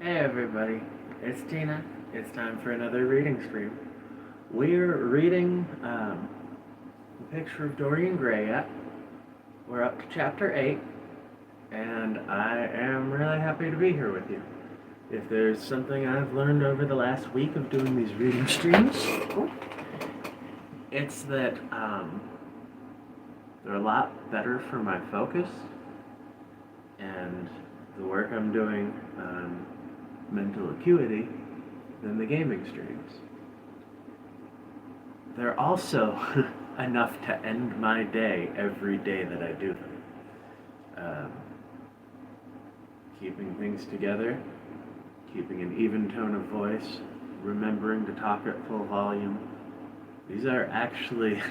Hey everybody, it's Tina. It's time for another reading stream. We're reading The Picture of Dorian Gray yet. We're up to chapter 8, and I am really happy to be here with you. If there's something I've learned over the last week of doing these reading streams, it's that they're a lot better for my focus and the work I'm doing on mental acuity than the gaming streams. They're also enough to end my day every day that I do them. Keeping things together, keeping an even tone of voice, remembering to talk at full volume. These are actually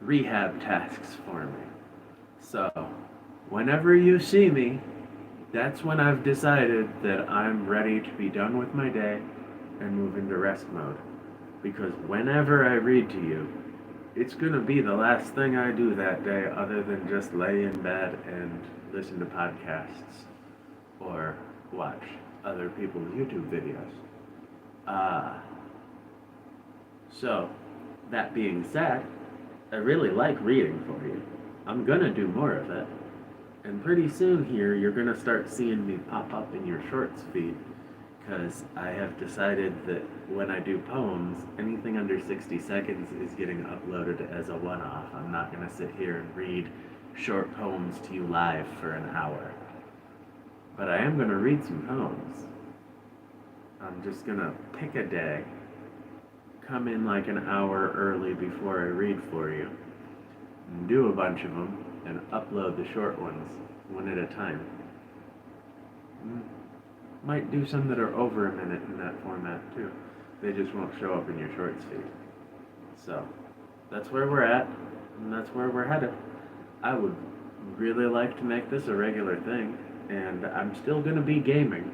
rehab tasks for me. So, whenever you see me, that's when I've decided that I'm ready to be done with my day and move into rest mode. Because whenever I read to you, it's going to be the last thing I do that day other than just lay in bed and listen to podcasts or watch other people's YouTube videos. So, that being said, I really like reading for you. I'm going to do more of it. And pretty soon here, you're going to start seeing me pop up in your shorts feed, because I have decided that when I do poems, anything under 60 seconds is getting uploaded as a one-off. I'm not going to sit here and read short poems to you live for an hour. But I am going to read some poems. I'm just going to pick a day, come in like an hour early before I read for you, and do a bunch of them, and upload the short ones, one at a time. Might do some that are over a minute in that format too. They just won't show up in your shorts feed. So, that's where we're at, and that's where we're headed. I would really like to make this a regular thing, and I'm still going to be gaming.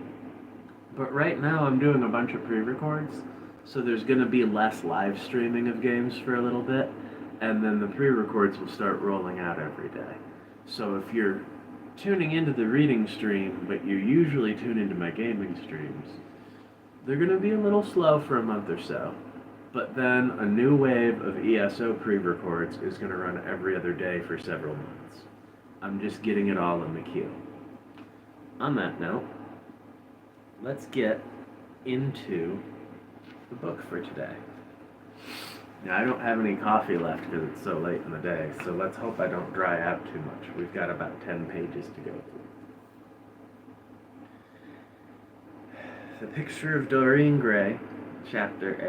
But right now I'm doing a bunch of pre-records, so there's going to be less live streaming of games for a little bit, and then the pre-records will start rolling out every day. So if you're tuning into the reading stream, but you usually tune into my gaming streams, they're going to be a little slow for a month or so. But then a new wave of ESO pre-records is going to run every other day for several months. I'm just getting it all in the queue. On that note, let's get into the book for today. Now, I don't have any coffee left because it's so late in the day, so let's hope I don't dry out too much. We've got about 10 pages to go through. The Picture of Dorian Gray, Chapter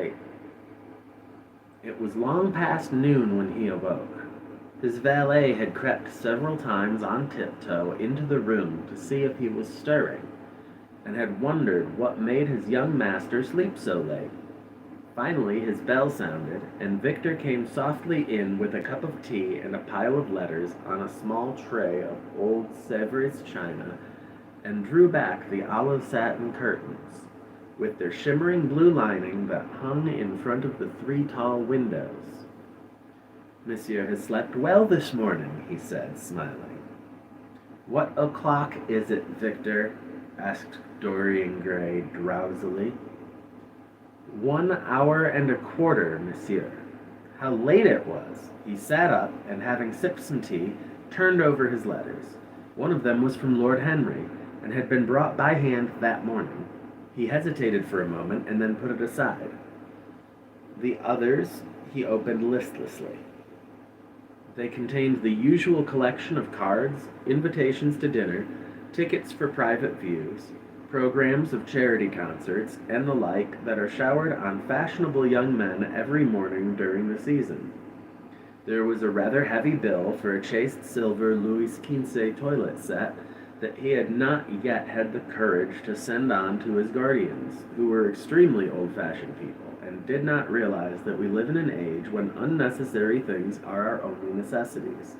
8. It was long past noon when he awoke. His valet had crept several times on tiptoe into the room to see if he was stirring, and had wondered what made his young master sleep so late. Finally, his bell sounded, and Victor came softly in with a cup of tea and a pile of letters on a small tray of old Sèvres china, and drew back the olive satin curtains, with their shimmering blue lining that hung in front of the 3 tall windows. "Monsieur has slept well this morning," he said, smiling. "What o'clock is it, Victor?" asked Dorian Gray drowsily. "1 hour and a quarter, monsieur." How late it was! He sat up, and having sipped some tea, turned over his letters. One of them was from Lord Henry, and had been brought by hand that morning. He hesitated for a moment, and then put it aside. The others he opened listlessly. They contained the usual collection of cards, invitations to dinner, tickets for private views, programs of charity concerts, and the like that are showered on fashionable young men every morning during the season. There was a rather heavy bill for a chased silver Louis XV toilet set that he had not yet had the courage to send on to his guardians, who were extremely old-fashioned people, and did not realize that we live in an age when unnecessary things are our only necessities.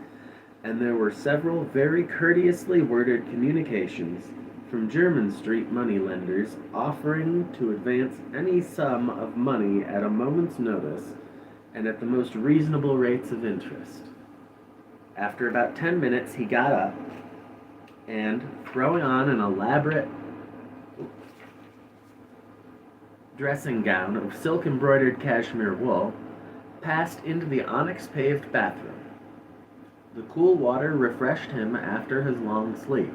And there were several very courteously worded communications from German Street moneylenders offering to advance any sum of money at a moment's notice and at the most reasonable rates of interest. After about 10 minutes, he got up and, throwing on an elaborate dressing gown of silk-embroidered cashmere wool, passed into the onyx-paved bathroom. The cool water refreshed him after his long sleep.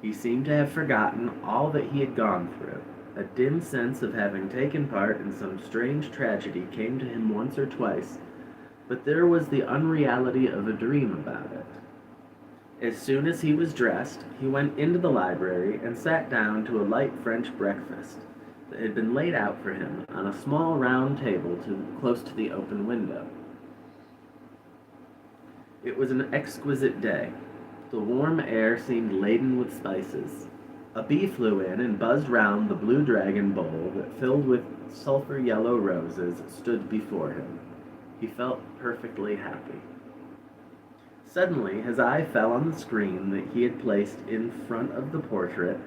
He seemed to have forgotten all that he had gone through. A dim sense of having taken part in some strange tragedy came to him once or twice, but there was the unreality of a dream about it. As soon as he was dressed, he went into the library and sat down to a light French breakfast that had been laid out for him on a small round table close to the open window. It was an exquisite day. The warm air seemed laden with spices. A bee flew in and buzzed round the blue dragon bowl that, filled with sulphur-yellow roses, stood before him. He felt perfectly happy. Suddenly, his eye fell on the screen that he had placed in front of the portrait,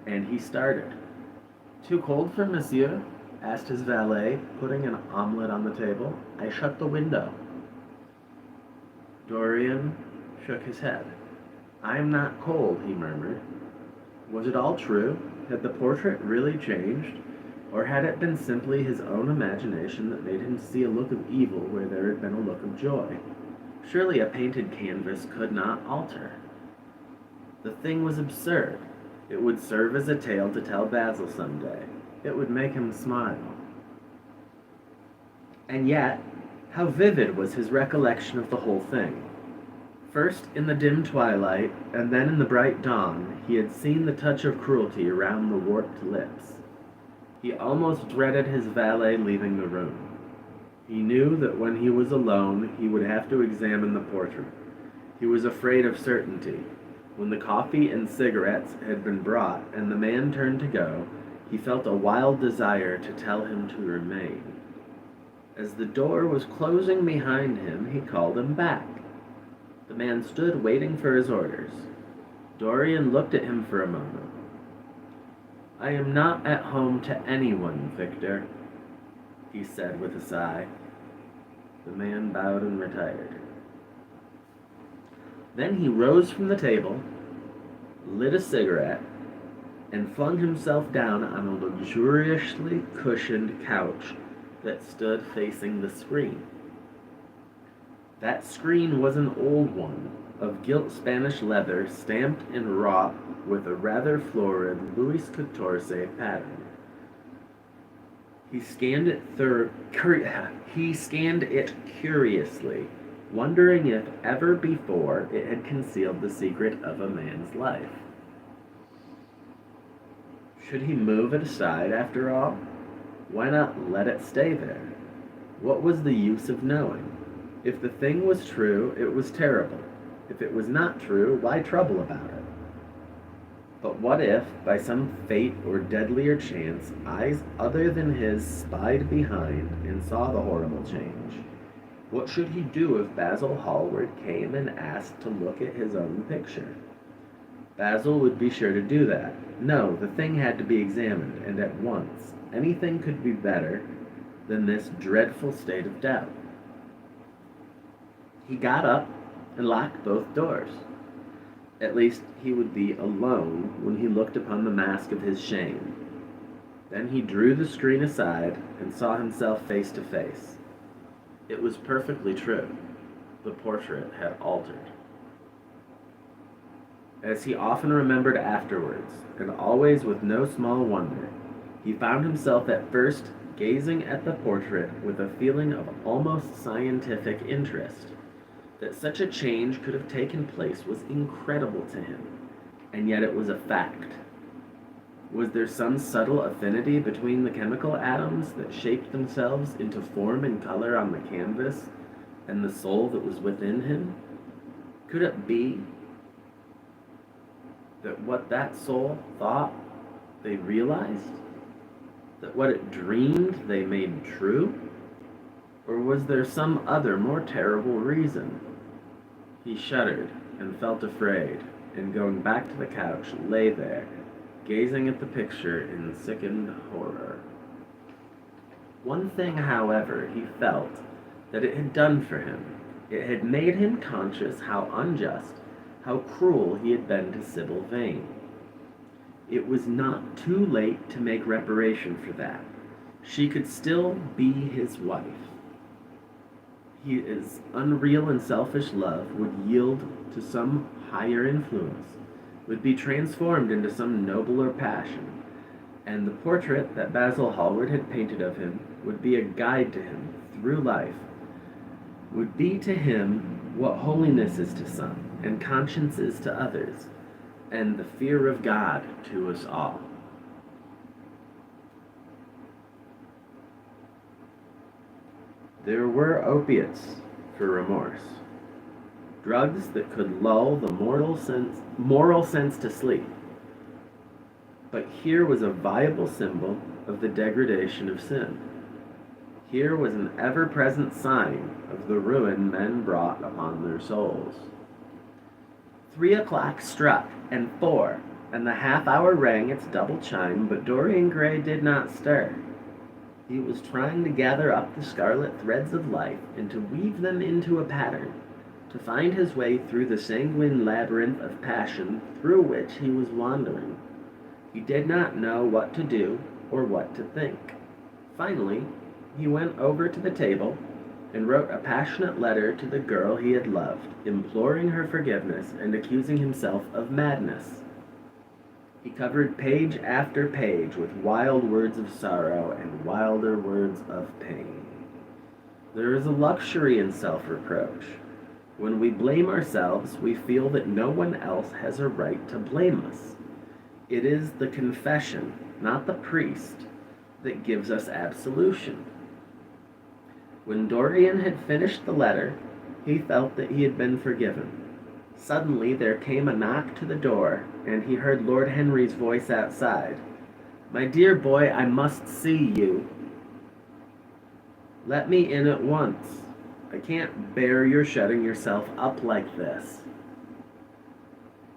and he started. "Too cold for monsieur?" asked his valet, putting an omelette on the table. "I shut the window." Dorian shook his head. "I am not cold," he murmured. Was it all true? Had the portrait really changed? Or had it been simply his own imagination that made him see a look of evil where there had been a look of joy? Surely a painted canvas could not alter. The thing was absurd. It would serve as a tale to tell Basil someday. It would make him smile. And yet, how vivid was his recollection of the whole thing. First in the dim twilight, and then in the bright dawn, he had seen the touch of cruelty around the warped lips. He almost dreaded his valet leaving the room. He knew that when he was alone, he would have to examine the portrait. He was afraid of certainty. When the coffee and cigarettes had been brought and the man turned to go, he felt a wild desire to tell him to remain. As the door was closing behind him, he called him back. The man stood waiting for his orders. Dorian looked at him for a moment. "I am not at home to anyone, Victor," he said with a sigh. The man bowed and retired. Then he rose from the table, lit a cigarette, and flung himself down on a luxuriously cushioned couch that stood facing the screen. That screen was an old one, of gilt Spanish leather stamped and wrought with a rather florid Louis XIV pattern. He scanned it curiously, wondering if ever before it had concealed the secret of a man's life. Should he move it aside after all? Why not let it stay there? What was the use of knowing? If the thing was true, it was terrible. If it was not true, why trouble about it? But what if, by some fate or deadlier chance, eyes other than his spied behind and saw the horrible change? What should he do if Basil Hallward came and asked to look at his own picture? Basil would be sure to do that. No, the thing had to be examined, and at once. Anything could be better than this dreadful state of doubt. He got up and locked both doors. At least he would be alone when he looked upon the mask of his shame. Then he drew the screen aside and saw himself face to face. It was perfectly true. The portrait had altered. As he often remembered afterwards, and always with no small wonder, he found himself at first gazing at the portrait with a feeling of almost scientific interest. That such a change could have taken place was incredible to him, and yet it was a fact. Was there some subtle affinity between the chemical atoms that shaped themselves into form and color on the canvas and the soul that was within him? Could it be that what that soul thought they realized? That what it dreamed they made true? Or was there some other, more terrible reason? He shuddered and felt afraid, and going back to the couch, lay there, gazing at the picture in sickened horror. One thing, however, he felt that it had done for him. It had made him conscious how unjust, how cruel he had been to Sybil Vane. It was not too late to make reparation for that. she could still be his wife. His unreal and selfish love would yield to some higher influence, would be transformed into some nobler passion, and the portrait that Basil Hallward had painted of him would be a guide to him through life, would be to him what holiness is to some, and conscience is to others, and the fear of God to us all. There were opiates for remorse, drugs that could lull the moral sense to sleep. But here was a viable symbol of the degradation of sin. Here was an ever-present sign of the ruin men brought upon their souls. 3 o'clock struck, and 4, and the half-hour rang its double chime, but Dorian Gray did not stir. He was trying to gather up the scarlet threads of life and to weave them into a pattern, to find his way through the sanguine labyrinth of passion through which he was wandering. He did not know what to do or what to think. Finally, he went over to the table and wrote a passionate letter to the girl he had loved, imploring her forgiveness and accusing himself of madness. He covered page after page with wild words of sorrow and wilder words of pain. There is a luxury in self-reproach. When we blame ourselves, we feel that no one else has a right to blame us. It is the confession, not the priest, that gives us absolution. When Dorian had finished the letter, he felt that he had been forgiven. Suddenly there came a knock to the door, and he heard Lord Henry's voice outside. "My dear boy, I must see you." "Let me in at once. I can't bear your shutting yourself up like this."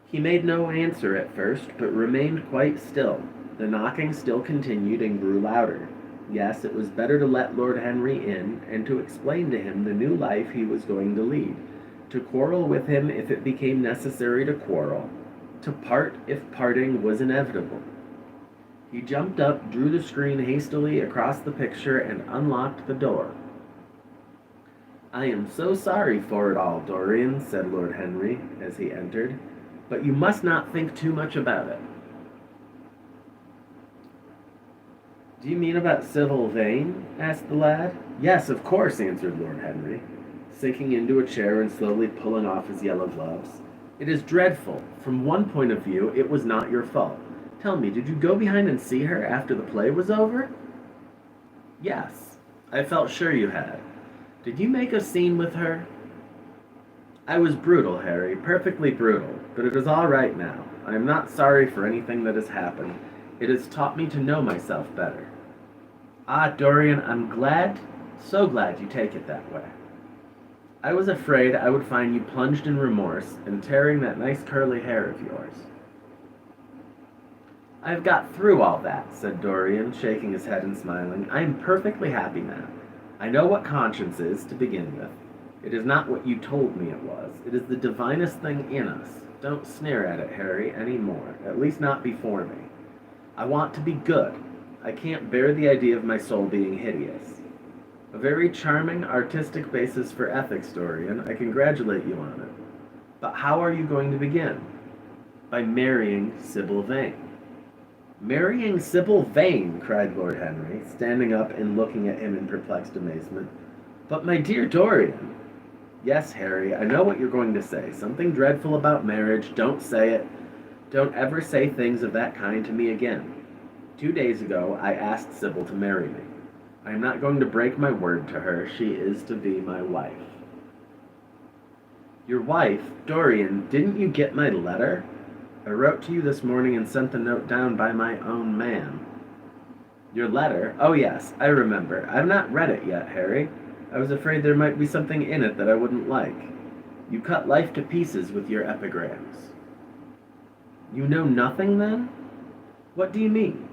He made no answer at first, but remained quite still. The knocking still continued and grew louder. Yes, it was better to let Lord Henry in, and to explain to him the new life he was going to lead, to quarrel with him if it became necessary to quarrel, to part if parting was inevitable. He jumped up, drew the screen hastily across the picture, and unlocked the door. "I am so sorry for it all, Dorian," said Lord Henry as he entered, "but you must not think too much about it." "Do you mean about Sybil Vane?" asked the lad. "Yes, of course," answered Lord Henry, sinking into a chair and slowly pulling off his yellow gloves. "It is dreadful. From one point of view, it was not your fault. Tell me, did you go behind and see her after the play was over?" "Yes, I felt sure you had. Did you make a scene with her?" "I was brutal, Harry, perfectly brutal, but it is all right now. I am not sorry for anything that has happened. It has taught me to know myself better." "Ah, Dorian, I'm glad, so glad you take it that way. I was afraid I would find you plunged in remorse and tearing that nice curly hair of yours." "I have got through all that," said Dorian, shaking his head and smiling. "I am perfectly happy now. I know what conscience is, to begin with. It is not what you told me it was. It is the divinest thing in us. Don't sneer at it, Harry, any more, at least not before me. I want to be good. I can't bear the idea of my soul being hideous. A very charming artistic basis for ethics, Dorian. I congratulate you on it. But how are you going to begin?" "By marrying Sybil Vane." "Marrying Sybil Vane!" cried Lord Henry, standing up and looking at him in perplexed amazement. "But my dear Dorian—" "Yes, Harry, I know what you're going to say. Something dreadful about marriage. Don't say it. Don't ever say things of that kind to me again. 2 days ago, I asked Sybil to marry me. I am not going to break my word to her. She is to be my wife." "Your wife? Dorian, didn't you get my letter? I wrote to you this morning and sent the note down by my own man." "Your letter? Oh yes, I remember. I've not read it yet, Harry. I was afraid there might be something in it that I wouldn't like. You cut life to pieces with your epigrams." "You know nothing, then? What do you mean?"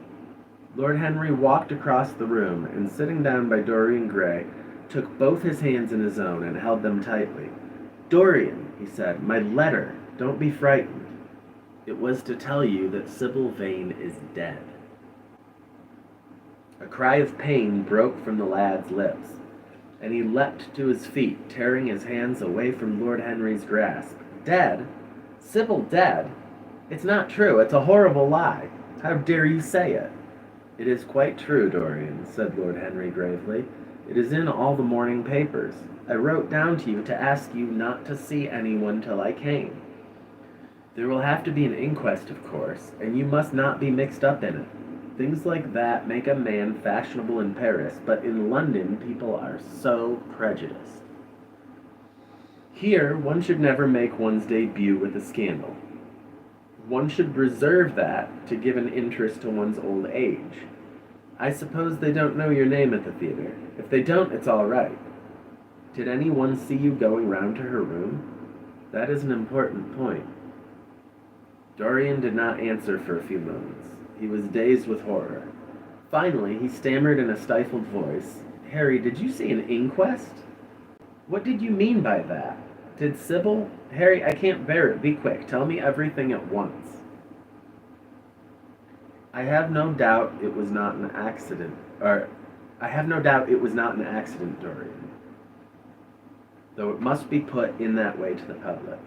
Lord Henry walked across the room and, sitting down by Dorian Gray, took both his hands in his own and held them tightly. "Dorian," he said, "my letter. Don't be frightened. It was to tell you that Sybil Vane is dead." A cry of pain broke from the lad's lips, and he leapt to his feet, tearing his hands away from Lord Henry's grasp. Dead? Sybil dead? It's not true. It's a horrible lie. How dare you say it? It is quite true, Dorian, said Lord Henry gravely. It is in all the morning papers. I wrote down to you to ask you not to see anyone till I came. There will have to be an inquest, of course, and you must not be mixed up in it. Things like that make a man fashionable in Paris, but in London people are so prejudiced. Here, one should never make one's debut with a scandal. One should reserve that to give an interest to one's old age. I suppose they don't know your name at the theater. If they don't, it's all right. Did anyone see you going round to her room? That is an important point. Dorian did not answer for a few moments. He was dazed with horror. Finally, he stammered in a stifled voice, Harry, did you see an inquest? What did you mean by that? Did Sybil? Harry, I can't bear it. Be quick. Tell me everything at once. I have no doubt it was not an accident, Dorian. Though it must be put in that way to the public.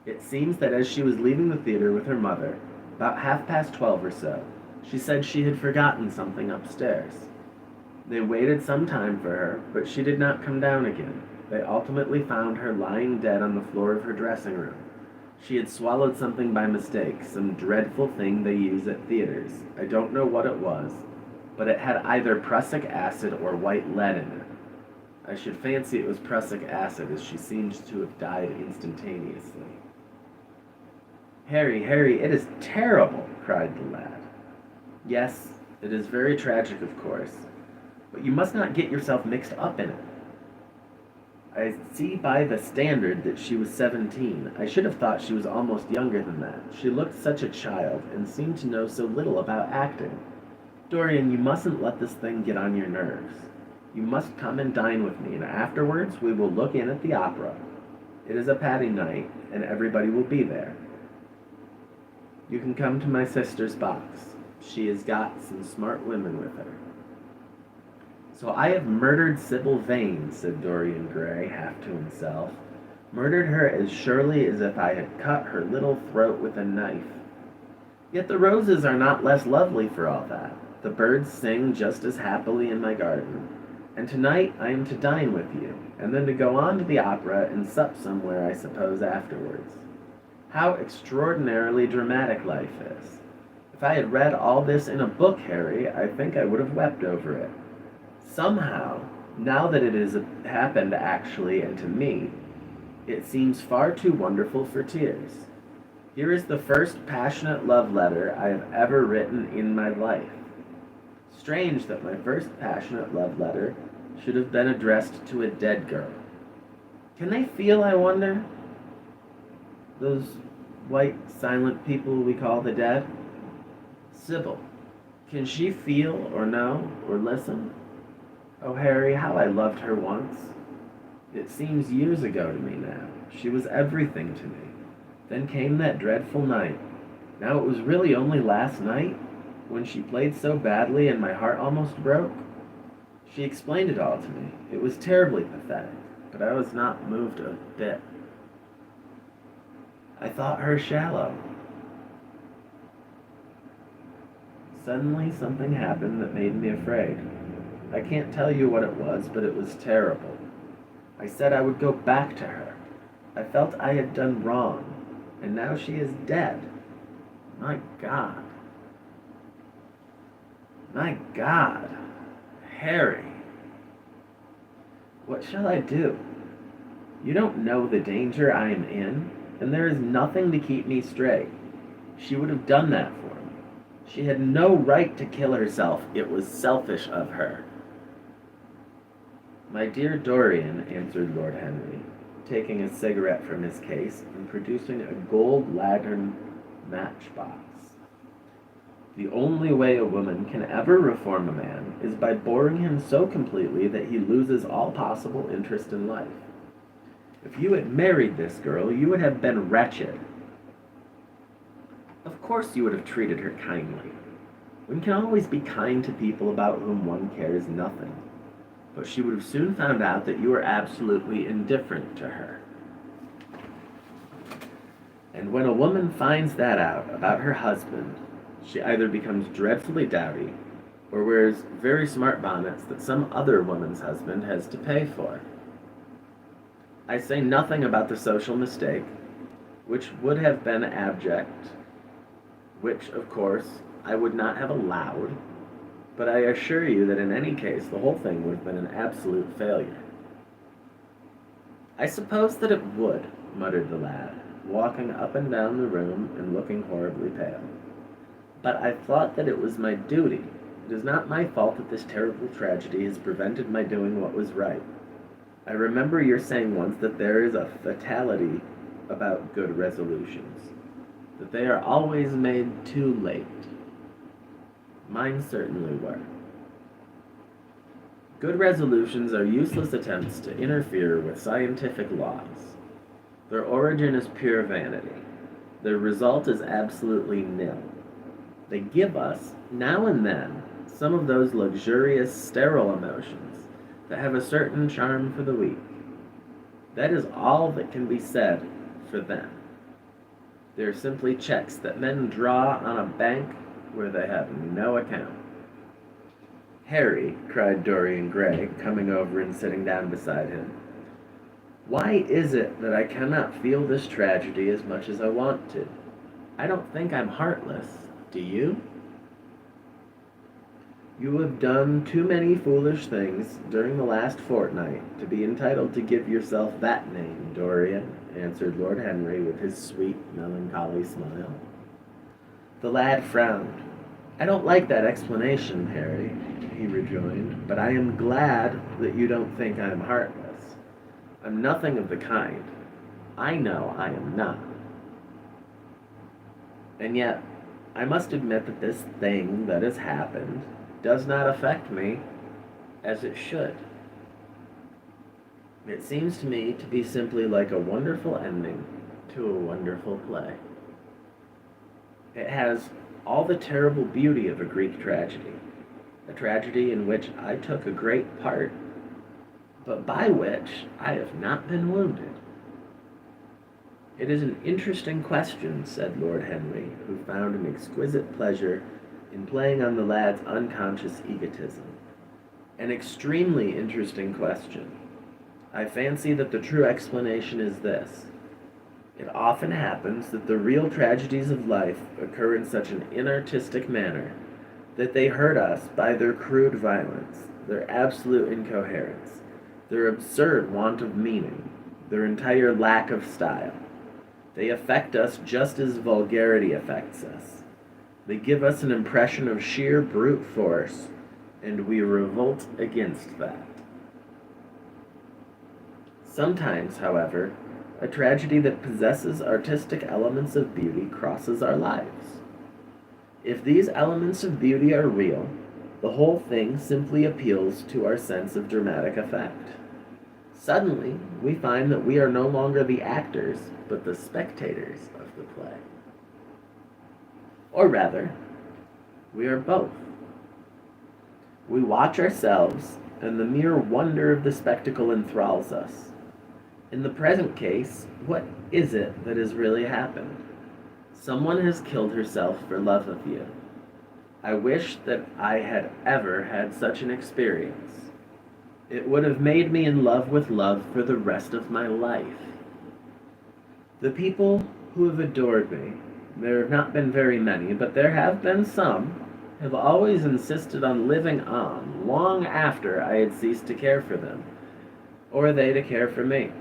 It seems that as she was leaving the theater with her mother, about 12:30 or so, she said she had forgotten something upstairs. They waited some time for her, but she did not come down again. They ultimately found her lying dead on the floor of her dressing room. She had swallowed something by mistake, some dreadful thing they use at theaters. I don't know what it was, but it had either prussic acid or white lead in it. I should fancy it was prussic acid, as she seemed to have died instantaneously. Harry, it is terrible, cried the lad. Yes, it is very tragic, of course, but you must not get yourself mixed up in it. I see by the standard that she was 17. I should have thought she was almost younger than that. She looked such a child, and seemed to know so little about acting. Dorian, you mustn't let this thing get on your nerves. You must come and dine with me, and afterwards we will look in at the opera. It is a Patty night, and everybody will be there. You can come to my sister's box. She has got some smart women with her. So I have murdered Sybil Vane, said Dorian Gray, half to himself. Murdered her as surely as if I had cut her little throat with a knife. Yet the roses are not less lovely for all that. The birds sing just as happily in my garden. And tonight I am to dine with you, and then to go on to the opera and sup somewhere, I suppose, afterwards. How extraordinarily dramatic life is. If I had read all this in a book, Harry, I think I would have wept over it. Somehow, now that it has happened actually and to me, it seems far too wonderful for tears. Here is the first passionate love letter I have ever written in my life. Strange that my first passionate love letter should have been addressed to a dead girl. Can they feel, I wonder? Those white, silent people we call the dead? Sybil, can she feel or know or listen? Oh, Harry, how I loved her once. It seems years ago to me now. She was everything to me. Then came that dreadful night. Now it was really only last night, when she played so badly and my heart almost broke. She explained it all to me. It was terribly pathetic, but I was not moved a bit. I thought her shallow. Suddenly something happened that made me afraid. I can't tell you what it was, but it was terrible. I said I would go back to her. I felt I had done wrong, and now she is dead. My God. My God. Harry. What shall I do? You don't know the danger I am in, and there is nothing to keep me straight. She would have done that for me. She had no right to kill herself. It was selfish of her. My dear Dorian, answered Lord Henry, taking a cigarette from his case and producing a gold lantern matchbox. The only way a woman can ever reform a man is by boring him so completely that he loses all possible interest in life. If you had married this girl, you would have been wretched. Of course you would have treated her kindly. One can always be kind to people about whom one cares nothing, but she would have soon found out that you were absolutely indifferent to her. And when a woman finds that out about her husband, she either becomes dreadfully dowdy or wears very smart bonnets that some other woman's husband has to pay for. I say nothing about the social mistake, which would have been abject, which, of course, I would not have allowed, but I assure you that in any case the whole thing would have been an absolute failure. I suppose that it would, muttered the lad, walking up and down the room and looking horribly pale. But I thought that it was my duty. It is not my fault that this terrible tragedy has prevented my doing what was right. I remember your saying once that there is a fatality about good resolutions, that they are always made too late. Mine certainly were. Good resolutions are useless attempts to interfere with scientific laws. Their origin is pure vanity. Their result is absolutely nil. They give us, now and then, some of those luxurious, sterile emotions that have a certain charm for the weak. That is all that can be said for them. They are simply checks that men draw on a bank where they have no account. Harry, cried Dorian Gray, coming over and sitting down beside him, why is it that I cannot feel this tragedy as much as I want to? I don't think I'm heartless. Do you? You have done too many foolish things during the last fortnight to be entitled to give yourself that name, Dorian, answered Lord Henry with his sweet, melancholy smile. The lad frowned. I don't like that explanation, Harry, he rejoined, but I am glad that you don't think I am heartless. I'm nothing of the kind. I know I am not. And yet, I must admit that this thing that has happened does not affect me as it should. It seems to me to be simply like a wonderful ending to a wonderful play. It has all the terrible beauty of a Greek tragedy, a tragedy in which I took a great part, but by which I have not been wounded. It is an interesting question, said Lord Henry, who found an exquisite pleasure in playing on the lad's unconscious egotism. An extremely interesting question. I fancy that the true explanation is this. It often happens that the real tragedies of life occur in such an inartistic manner that they hurt us by their crude violence, their absolute incoherence, their absurd want of meaning, their entire lack of style. They affect us just as vulgarity affects us. They give us an impression of sheer brute force, and we revolt against that. Sometimes, however, a tragedy that possesses artistic elements of beauty crosses our lives. If these elements of beauty are real, the whole thing simply appeals to our sense of dramatic effect. Suddenly, we find that we are no longer the actors, but the spectators of the play. Or rather, we are both. We watch ourselves, and the mere wonder of the spectacle enthralls us. In the present case, what is it that has really happened? Someone has killed herself for love of you. I wish that I had ever had such an experience. It would have made me in love with love for the rest of my life. The people who have adored me, there have not been very many, but there have been some, have always insisted on living on long after I had ceased to care for them, or they to care for me.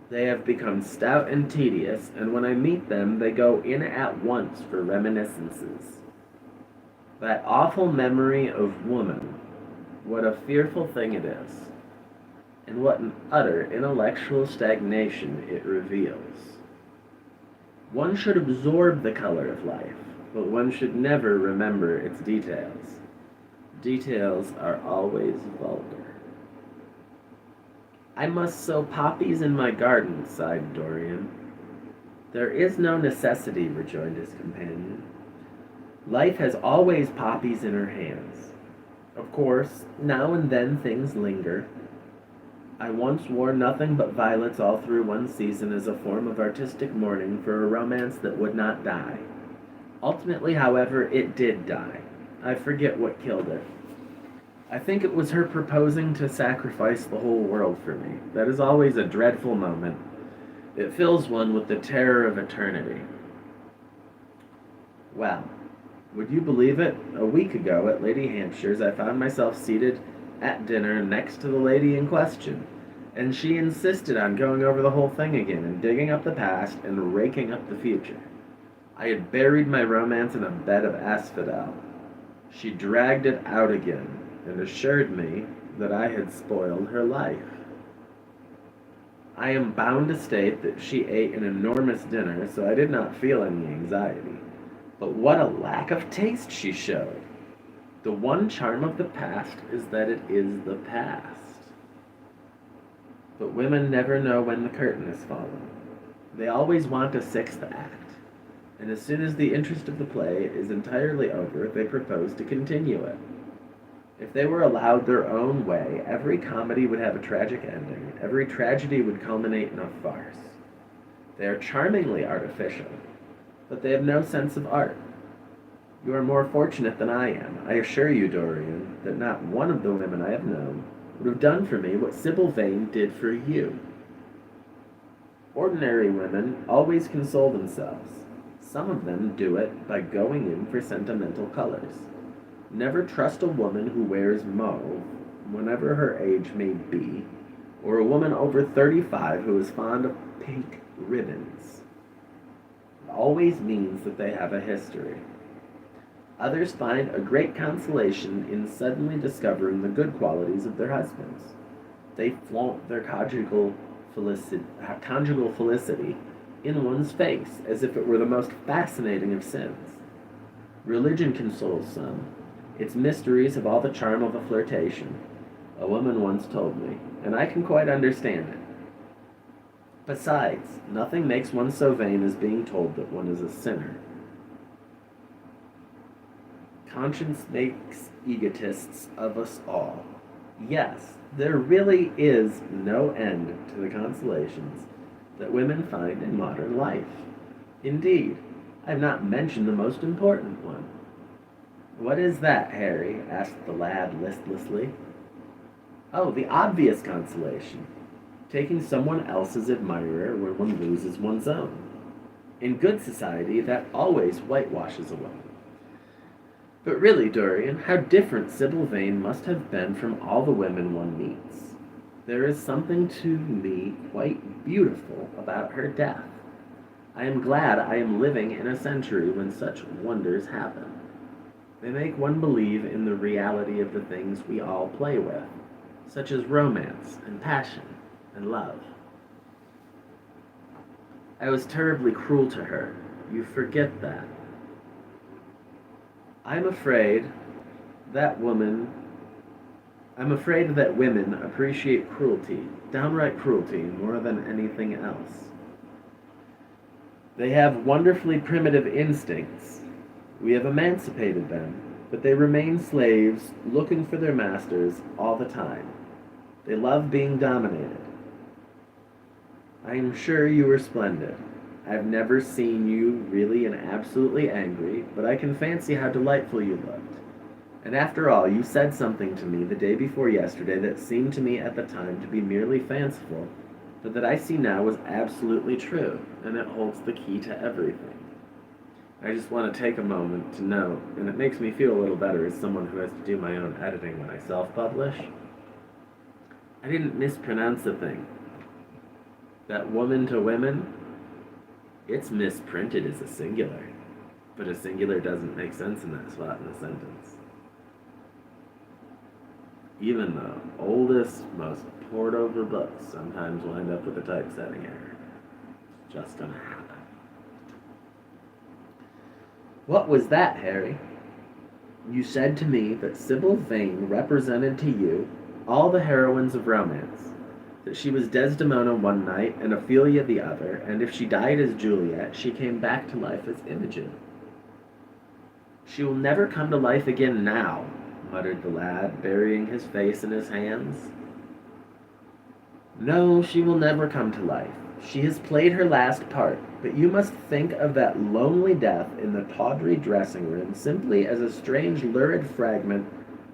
They have become stout and tedious, and when I meet them, they go in at once for reminiscences. That awful memory of woman, what a fearful thing it is, and what an utter intellectual stagnation it reveals. One should absorb the color of life, but one should never remember its details. Details are always vulgar. I must sow poppies in my garden, sighed Dorian. There is no necessity, rejoined his companion. Life has always poppies in her hands. Of course, now and then things linger. I once wore nothing but violets all through one season as a form of artistic mourning for a romance that would not die. Ultimately, however, it did die. I forget what killed it. I think it was her proposing to sacrifice the whole world for me. That is always a dreadful moment. It fills one with the terror of eternity. Well, would you believe it? A week ago at Lady Hampshire's, I found myself seated at dinner next to the lady in question, and she insisted on going over the whole thing again and digging up the past and raking up the future. I had buried my romance in a bed of asphodel. She dragged it out again and assured me that I had spoiled her life. I am bound to state that she ate an enormous dinner, so I did not feel any anxiety. But what a lack of taste she showed! The one charm of the past is that it is the past. But women never know when the curtain is fallen. They always want a sixth act, and as soon as the interest of the play is entirely over, they propose to continue it. If they were allowed their own way, every comedy would have a tragic ending. Every tragedy would culminate in a farce. They are charmingly artificial, but they have no sense of art. You are more fortunate than I am. I assure you, Dorian, that not one of the women I have known would have done for me what Sybil Vane did for you. Ordinary women always console themselves. Some of them do it by going in for sentimental colors. Never trust a woman who wears mauve, whenever her age may be, or a woman over 35 who is fond of pink ribbons. It always means that they have a history. Others find a great consolation in suddenly discovering the good qualities of their husbands. They flaunt their conjugal felicity in one's face as if it were the most fascinating of sins. Religion consoles some. Its mysteries have all the charm of a flirtation, a woman once told me, and I can quite understand it. Besides, nothing makes one so vain as being told that one is a sinner. Conscience makes egotists of us all. Yes, there really is no end to the consolations that women find in modern life. Indeed, I have not mentioned the most important one. "What is that, Harry?" asked the lad listlessly. "Oh, the obvious consolation. Taking someone else's admirer when one loses one's own. In good society, that always whitewashes a woman. But really, Dorian, how different Sybil Vane must have been from all the women one meets. There is something to me quite beautiful about her death. I am glad I am living in a century when such wonders happen. They make one believe in the reality of the things we all play with, such as romance and passion and love. I was terribly cruel to her. You forget that. I'm afraid that women appreciate cruelty, downright cruelty, more than anything else. They have wonderfully primitive instincts. We have emancipated them, but they remain slaves looking for their masters all the time. They love being dominated. I am sure you were splendid. I have never seen you really and absolutely angry, but I can fancy how delightful you looked. And after all, you said something to me the day before yesterday that seemed to me at the time to be merely fanciful, but that I see now was absolutely true, and it holds the key to everything. I just want to take a moment to note, and it makes me feel a little better as someone who has to do my own editing when I self-publish. I didn't mispronounce a thing. That woman to women, it's misprinted as a singular, but a singular doesn't make sense in that spot in the sentence. Even the oldest, most pored-over books sometimes wind up with a typesetting error. It's just gonna happen. What was that, Harry? You said to me that Sybil Vane represented to you all the heroines of romance, that she was Desdemona one night and Ophelia the other, and if she died as Juliet, she came back to life as Imogen. She will never come to life again now, muttered the lad, burying his face in his hands. No, she will never come to life. She has played her last part, but you must think of that lonely death in the tawdry dressing room simply as a strange lurid fragment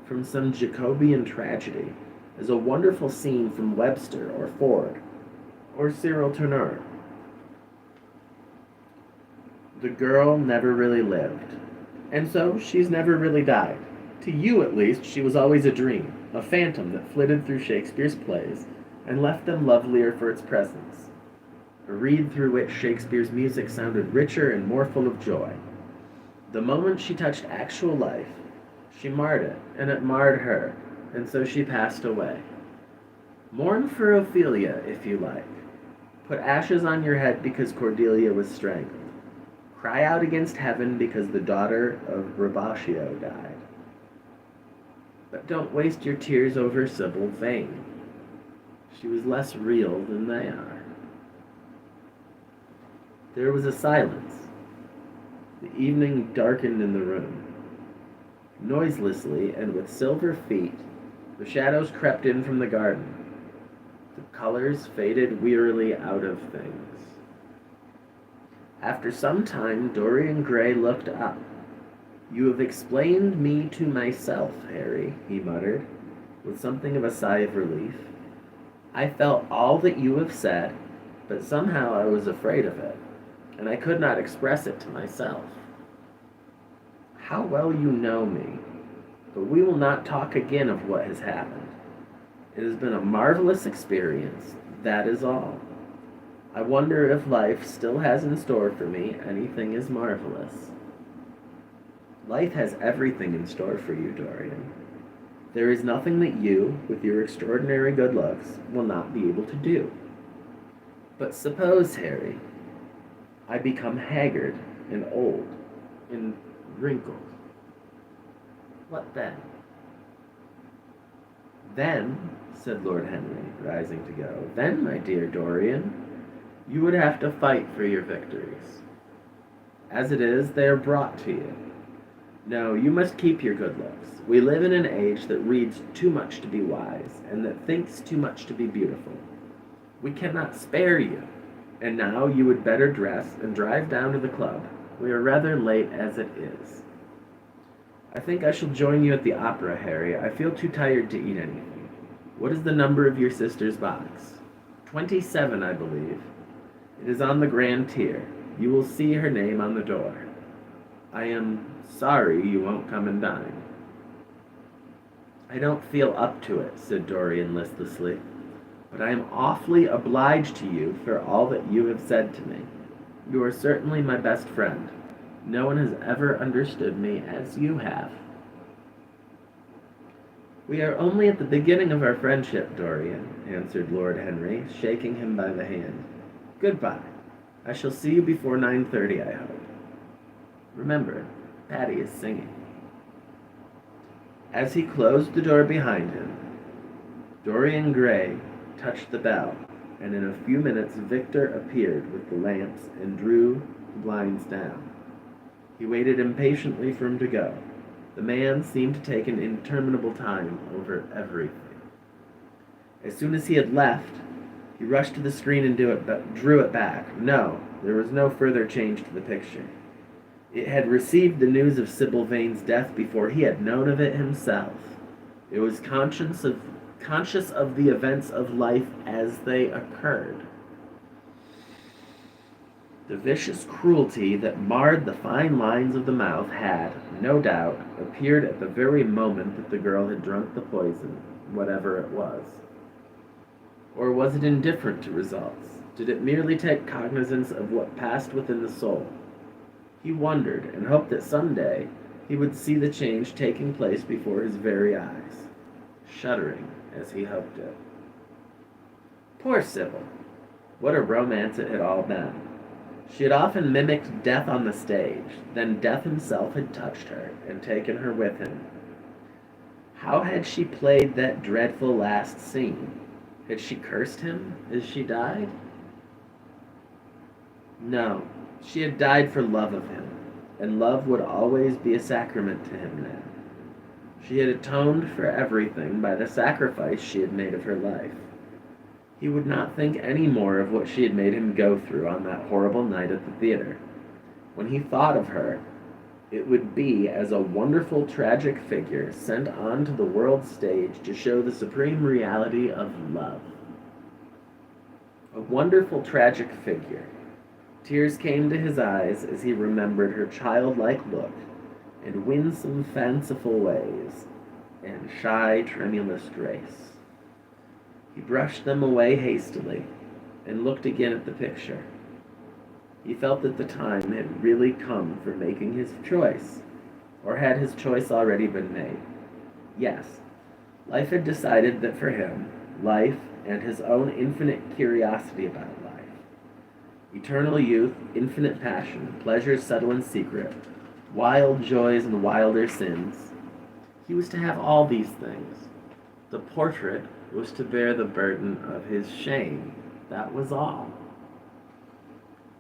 from some Jacobean tragedy, as a wonderful scene from Webster or Ford or Cyril Tourneur. The girl never really lived, and so she's never really died. To you, at least, she was always a dream, a phantom that flitted through Shakespeare's plays and left them lovelier for its presence, a reed through which Shakespeare's music sounded richer and more full of joy. The moment she touched actual life, she marred it, and it marred her, and so she passed away. Mourn for Ophelia, if you like. Put ashes on your head because Cordelia was strangled. Cry out against heaven because the daughter of Brabantio died. But don't waste your tears over Sybil Vane. She was less real than they are. There was a silence. The evening darkened in the room. Noiselessly and with silver feet, the shadows crept in from the garden. The colors faded wearily out of things. After some time, Dorian Gray looked up. You have explained me to myself, Harry, he muttered, with something of a sigh of relief. I felt all that you have said, but somehow I was afraid of it, and I could not express it to myself. How well you know me, but we will not talk again of what has happened. It has been a marvelous experience, that is all. I wonder if life still has in store for me anything as marvelous. Life has everything in store for you, Dorian. There is nothing that you, with your extraordinary good looks, will not be able to do. But suppose, Harry, I become haggard and old and wrinkled. What then? Then, said Lord Henry, rising to go, then, my dear Dorian, you would have to fight for your victories. As it is, they are brought to you. No, you must keep your good looks. We live in an age that reads too much to be wise, and that thinks too much to be beautiful. We cannot spare you, and now you would better dress and drive down to the club. We are rather late as it is. I think I shall join you at the opera, Harry. I feel too tired to eat anything. What is the number of your sister's box? 27, I believe. It is on the grand tier. You will see her name on the door. I am sorry you won't come and dine. I don't feel up to it, said Dorian listlessly, but I am awfully obliged to you for all that you have said to me. You are certainly my best friend. No one has ever understood me as you have. We are only at the beginning of our friendship, Dorian, answered Lord Henry, shaking him by the hand. Goodbye. I shall see you before 9:30, I hope. Remember, Patty is singing. As he closed the door behind him, Dorian Gray touched the bell, and in a few minutes Victor appeared with the lamps and drew the blinds down. He waited impatiently for him to go. The man seemed to take an interminable time over everything. As soon as he had left, he rushed to the screen and drew it back. No, there was no further change to the picture. It had received the news of Sybil Vane's death before he had known of it himself. It was conscious of the events of life as they occurred. The vicious cruelty that marred the fine lines of the mouth had, no doubt, appeared at the very moment that the girl had drunk the poison, whatever it was. Or was it indifferent to results? Did it merely take cognizance of what passed within the soul? He wondered, and hoped that some day he would see the change taking place before his very eyes, shuddering as he hoped it. Poor Sybil! What a romance it had all been! She had often mimicked death on the stage, then death himself had touched her and taken her with him. How had she played that dreadful last scene? Had she cursed him as she died? No, she had died for love of him. and love would always be a sacrament to him now. She had atoned for everything by the sacrifice she had made of her life. He would not think any more of what she had made him go through on that horrible night at the theater. When he thought of her, it would be as a wonderful tragic figure sent on to the world stage to show the supreme reality of love. A wonderful tragic figure. Tears came to his eyes as he remembered her childlike look and winsome, fanciful ways and shy, tremulous grace. He brushed them away hastily and looked again at the picture. He felt that the time had really come for making his choice, or had his choice already been made? Yes, life had decided that for him, life and his own infinite curiosity about life, eternal youth, infinite passion, pleasures subtle and secret, wild joys and wilder sins, he was to have all these things. The portrait was to bear the burden of his shame. That was all.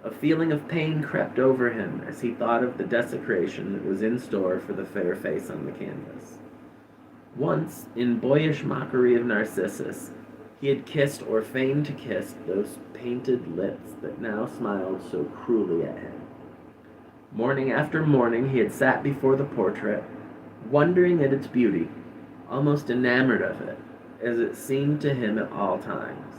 A feeling of pain crept over him as he thought of the desecration that was in store for the fair face on the canvas. Once, in boyish mockery of Narcissus, he had kissed or feigned to kiss those painted lips that now smiled so cruelly at him. Morning after morning he had sat before the portrait, wondering at its beauty, almost enamored of it, as it seemed to him at all times.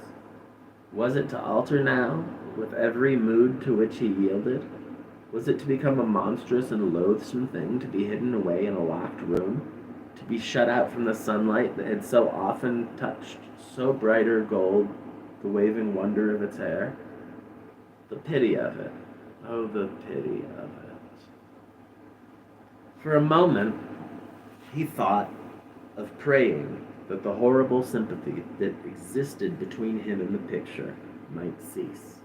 Was it to alter now, with every mood to which he yielded? Was it to become a monstrous and loathsome thing to be hidden away in a locked room, to be shut out from the sunlight that had so often touched so brighter gold the waving wonder of its hair? The pity of it. Oh, the pity of it. For a moment, he thought of praying that the horrible sympathy that existed between him and the picture might cease.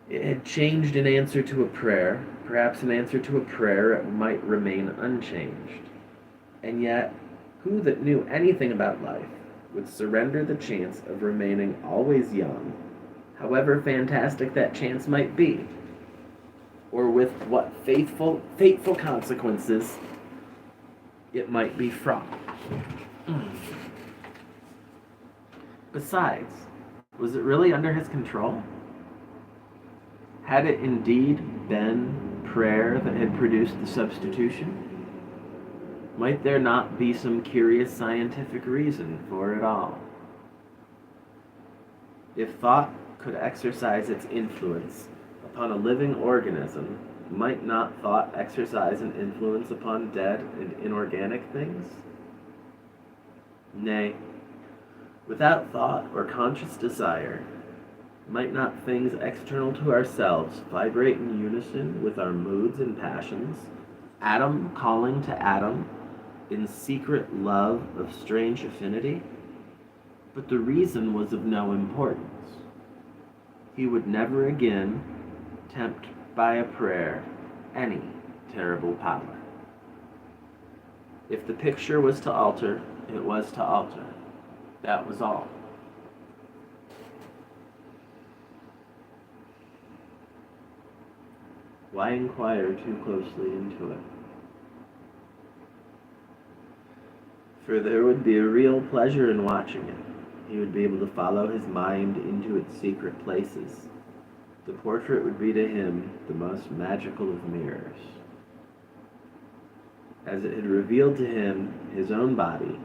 It had changed in answer to a prayer. Perhaps in answer to a prayer it might remain unchanged. And yet, who that knew anything about life would surrender the chance of remaining always young, however fantastic that chance might be, or with what fateful consequences it might be fraught? Besides, was it really under his control? Had it indeed been prayer that had produced the substitution? Might there not be some curious scientific reason for it all? If thought could exercise its influence upon a living organism, might not thought exercise an influence upon dead and inorganic things? Nay, without thought or conscious desire, might not things external to ourselves vibrate in unison with our moods and passions, atom calling to atom, in secret love of strange affinity? But the reason was of no importance. He would never again tempt by a prayer any terrible power. If the picture was to alter, it was to alter. That was all. Why inquire too closely into it? For there would be a real pleasure in watching it. He would be able to follow his mind into its secret places. The portrait would be to him the most magical of mirrors. As it had revealed to him his own body,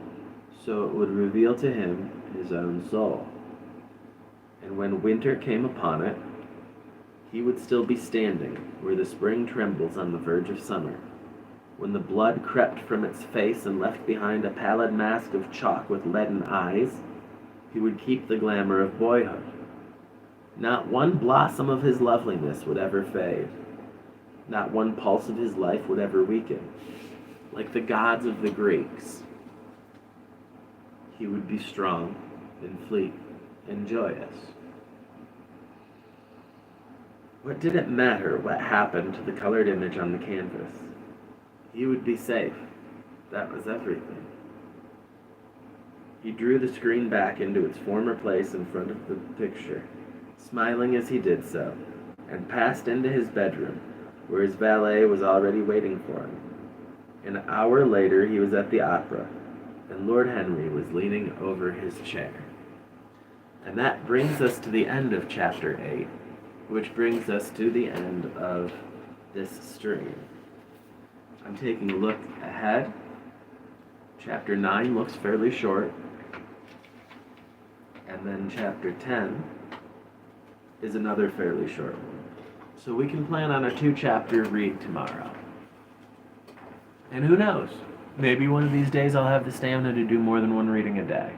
so it would reveal to him his own soul. And when winter came upon it, he would still be standing where the spring trembles on the verge of summer. When the blood crept from its face and left behind a pallid mask of chalk with leaden eyes, he would keep the glamour of boyhood. Not one blossom of his loveliness would ever fade. Not one pulse of his life would ever weaken. Like the gods of the Greeks, he would be strong and fleet and joyous. What did it matter what happened to the colored image on the canvas? He would be safe. That was everything. He drew the screen back into its former place in front of the picture, smiling as he did so, and passed into his bedroom, where his valet was already waiting for him. An hour later, he was at the opera, and Lord Henry was leaning over his chair. And that brings us to the end of chapter 8, which brings us to the end of this stream. I'm taking a look ahead. Chapter 9 looks fairly short. And then chapter 10 is another fairly short one. So we can plan on a 2-chapter read tomorrow. And who knows? Maybe one of these days I'll have the stamina to do more than one reading a day.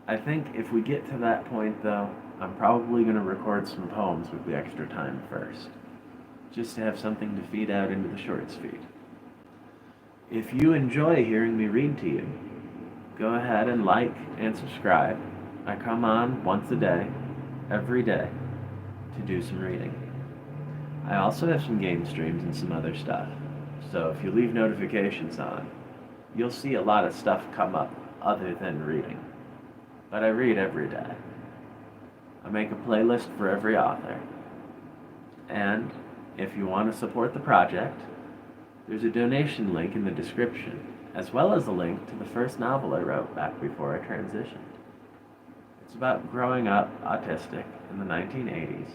I think if we get to that point, though, I'm probably going to record some poems with the extra time first, just to have something to feed out into the shorts feed. If you enjoy hearing me read to you, go ahead and like and subscribe. I come on once a day, every day, to do some reading. I also have some game streams and some other stuff, so if you leave notifications on, you'll see a lot of stuff come up other than reading. But I read every day. I make a playlist for every author. And if you want to support the project, there's a donation link in the description, as well as a link to the first novel I wrote back before I transitioned. It's about growing up autistic in the 1980s,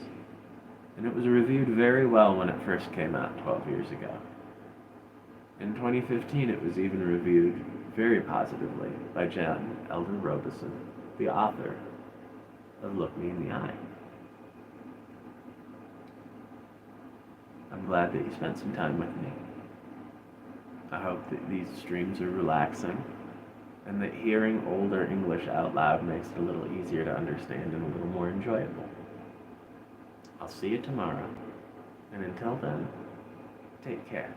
and it was reviewed very well when it first came out 12 years ago. In 2015, it was even reviewed very positively by Jan Elder Robeson, the author of Look Me in the Eye. I'm glad that you spent some time with me. I hope that these streams are relaxing, and that hearing older English out loud makes it a little easier to understand and a little more enjoyable. I'll see you tomorrow, and until then, take care.